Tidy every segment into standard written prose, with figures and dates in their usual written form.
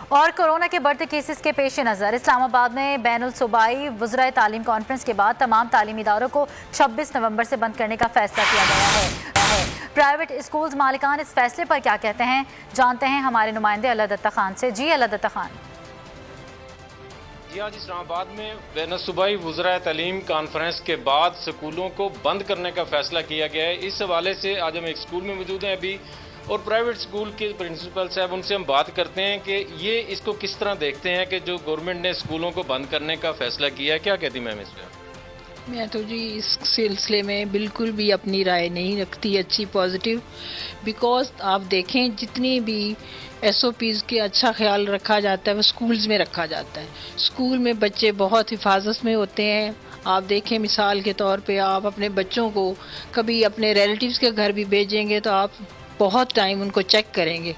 اور کورونا کے بڑھتے کیسز کے پیش نظر اسلام آباد میں بین الصوبائی وزرائے تعلیم کانفرنس کے بعد تمام تعلیمی اداروں کو 26 نومبر سے بند کرنے کا فیصلہ کیا گیا ہے۔ پرائیویٹ اسکولز مالکان اس فیصلے پر کیا کہتے ہیں، جانتے ہیں ہمارے نمائندے اللہ دتہ خان سے۔ جی اللہ دتہ خان۔ جی آج اسلام آباد میں بین الصوبائی وزرائے تعلیم کانفرنس کے بعد سکولوں کو بند کرنے کا فیصلہ کیا گیا ہے۔ اس حوالے سے آج ہم ایک اسکول میں موجود ہیں ابھی، اور پرائیویٹ اسکول کے پرنسپل صاحب، ان سے ہم بات کرتے ہیں کہ یہ اس کو کس طرح دیکھتے ہیں کہ جو گورنمنٹ نے اسکولوں کو بند کرنے کا فیصلہ کیا ہے، کیا کہتی میم اس پہ؟ میں تو جی اس سلسلے میں بالکل بھی اپنی رائے نہیں رکھتی اچھی پازیٹیو، بیکاز آپ دیکھیں جتنی بھی ایس او پیز کے اچھا خیال رکھا جاتا ہے وہ اسکولز میں رکھا جاتا ہے۔ اسکول میں بچے بہت حفاظت میں ہوتے ہیں۔ آپ دیکھیں مثال کے طور پہ آپ اپنے بچوں کو کبھی اپنے ریلیٹیوز کے گھر بھی بھیجیں گے تو آپ بہت ٹائم ان کو چیک کریں گے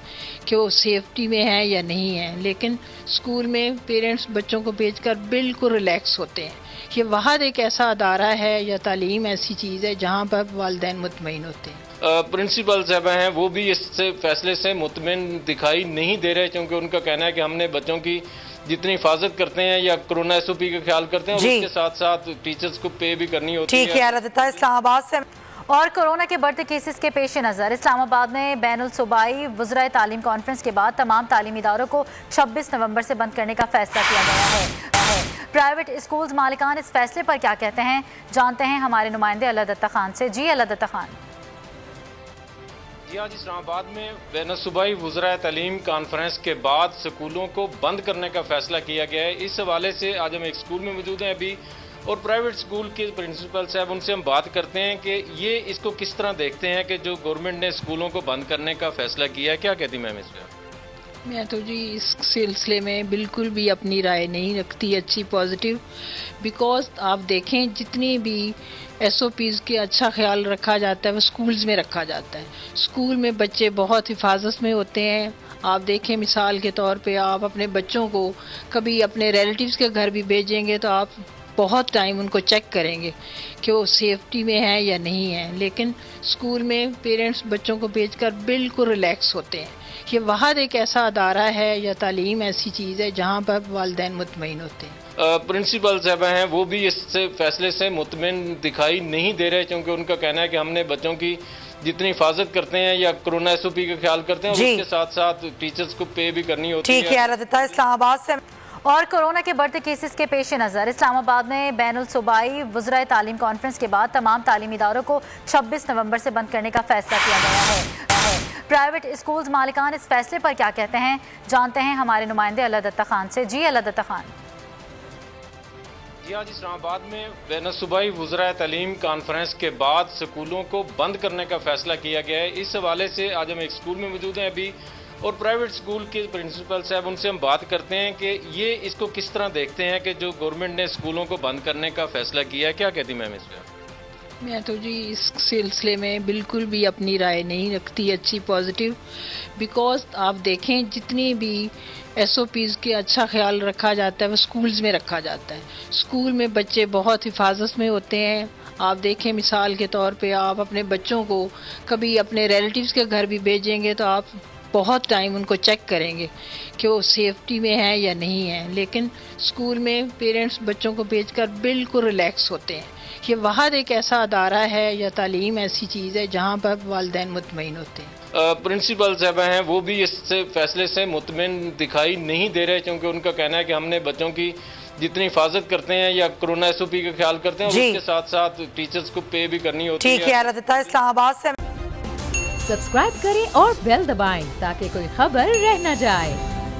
کہ وہ سیفٹی میں ہیں یا نہیں ہیں، لیکن اسکول میں پیرنٹس بچوں کو بھیج کر بالکل ریلیکس ہوتے ہیں۔ یہ وہاں ایک ایسا ادارہ ہے یا تعلیم ایسی چیز ہے جہاں پر والدین مطمئن ہوتے ہیں۔ پرنسپل صاحب ہیں وہ بھی اس سے فیصلے سے مطمئن دکھائی نہیں دے رہے، کیونکہ ان کا کہنا ہے کہ ہم نے بچوں کی جتنی حفاظت کرتے ہیں یا کرونا ایس او پی کا خیال کرتے ہیں، اس کے ساتھ ساتھ ٹیچرز کو پے بھی کرنی ہوتی ہے۔ ٹھیک ہے اللہ اسلام آباد سے۔ اور کورونا کے بڑھتے کیسز کے پیش نظر اسلام آباد میں بین الصوبائی وزرائے تعلیم کانفرنس کے بعد تمام تعلیمی اداروں کو 26 نومبر سے بند کرنے کا فیصلہ کیا گیا ہے۔ پرائیویٹ اسکولز مالکان اس فیصلے پر کیا کہتے ہیں، جانتے ہیں ہمارے نمائندے اللہ دتہ خان سے۔ جی اللہ دتہ خان۔ جی آج اسلام آباد میں بین الصوبائی وزرائے تعلیم کانفرنس کے بعد سکولوں کو بند کرنے کا فیصلہ کیا گیا ہے۔ اس حوالے سے آج ہم ایک اسکول میں موجود ہیں ابھی، اور پرائیویٹ اسکول کے پرنسپل صاحب، ان سے ہم بات کرتے ہیں کہ یہ اس کو کس طرح دیکھتے ہیں کہ جو گورنمنٹ نے اسکولوں کو بند کرنے کا فیصلہ کیا ہے، کیا کہتی میم اس پہ؟ میں تو جی اس سلسلے میں بالکل بھی اپنی رائے نہیں رکھتی اچھی پازیٹیو، بیکاز آپ دیکھیں جتنی بھی ایس او پیز کے اچھا خیال رکھا جاتا ہے وہ اسکولز میں رکھا جاتا ہے۔ اسکول میں بچے بہت حفاظت میں ہوتے ہیں۔ آپ دیکھیں مثال کے طور پہ آپ اپنے بچوں کو کبھی اپنے ریلیٹیوز کے گھر بھی بھیجیں گے تو آپ بہت ٹائم ان کو چیک کریں گے کہ وہ سیفٹی میں ہیں یا نہیں ہیں، لیکن اسکول میں پیرنٹس بچوں کو بھیج کر بالکل ریلیکس ہوتے ہیں۔ یہ وہاں ایک ایسا ادارہ ہے یا تعلیم ایسی چیز ہے جہاں پر والدین مطمئن ہوتے ہیں۔ پرنسپل صاحب ہیں وہ بھی اس سے فیصلے سے مطمئن دکھائی نہیں دے رہے، کیونکہ ان کا کہنا ہے کہ ہم نے بچوں کی جتنی حفاظت کرتے ہیں یا کرونا ایس او پی کا خیال کرتے ہیں، اس کے ساتھ ساتھ ٹیچرز کو پے بھی کرنی ہوتی ہے۔ ٹھیک ہے اللہ دتہ اسلام آباد سے۔ اور کورونا کے بڑھتے کیسز کے پیش نظر اسلام آباد میں بین الصوبائی وزرائے تعلیم کانفرنس کے بعد تمام تعلیمی اداروں کو 26 نومبر سے بند کرنے کا فیصلہ کیا گیا ہے۔ پرائیویٹ اسکولز مالکان اس فیصلے پر کیا کہتے ہیں، جانتے ہیں ہمارے نمائندے اللہ دتہ خان سے۔ جی اللہ دتہ خان۔ جی آج اسلام آباد میں بین الصوبائی وزرائے تعلیم کانفرنس کے بعد سکولوں کو بند کرنے کا فیصلہ کیا گیا ہے۔ اس حوالے سے آج ہم ایک اسکول میں موجود ہیں ابھی، اور پرائیویٹ اسکول کے پرنسپل صاحب، ان سے ہم بات کرتے ہیں کہ یہ اس کو کس طرح دیکھتے ہیں کہ جو گورنمنٹ نے اسکولوں کو بند کرنے کا فیصلہ کیا ہے، کیا کہتی میم اس پہ؟ میں تو جی اس سلسلے میں بالکل بھی اپنی رائے نہیں رکھتی اچھی پازیٹیو، بیکاز آپ دیکھیں جتنی بھی ایس او پیز کے اچھا خیال رکھا جاتا ہے وہ اسکولز میں رکھا جاتا ہے۔ اسکول میں بچے بہت حفاظت میں ہوتے ہیں۔ آپ دیکھیں مثال کے طور پہ آپ اپنے بچوں کو کبھی اپنے ریلیٹیوز کے گھر بھی بھیجیں گے تو آپ بہت ٹائم ان کو چیک کریں گے کہ وہ سیفٹی میں ہیں یا نہیں ہیں، لیکن اسکول میں پیرنٹس بچوں کو بھیج کر بالکل ریلیکس ہوتے ہیں۔ یہ وہاں ایک ایسا ادارہ ہے یا تعلیم ایسی چیز ہے جہاں پر والدین مطمئن ہوتے ہیں۔ پرنسپل صاحب ہیں وہ بھی اس سے فیصلے سے مطمئن دکھائی نہیں دے رہے، کیونکہ ان کا کہنا ہے کہ ہم نے بچوں کی جتنی حفاظت کرتے ہیں یا کرونا ایس او پی کا خیال کرتے ہیں، اس کے ساتھ ساتھ ٹیچرز کو پے بھی کرنی ہوتی ہے۔ ٹھیک ہے اللہ دتہ اسلام آباد سے۔ سبسکرائب کریں اور بیل دبائیں تاکہ کوئی خبر رہ نہ جائے۔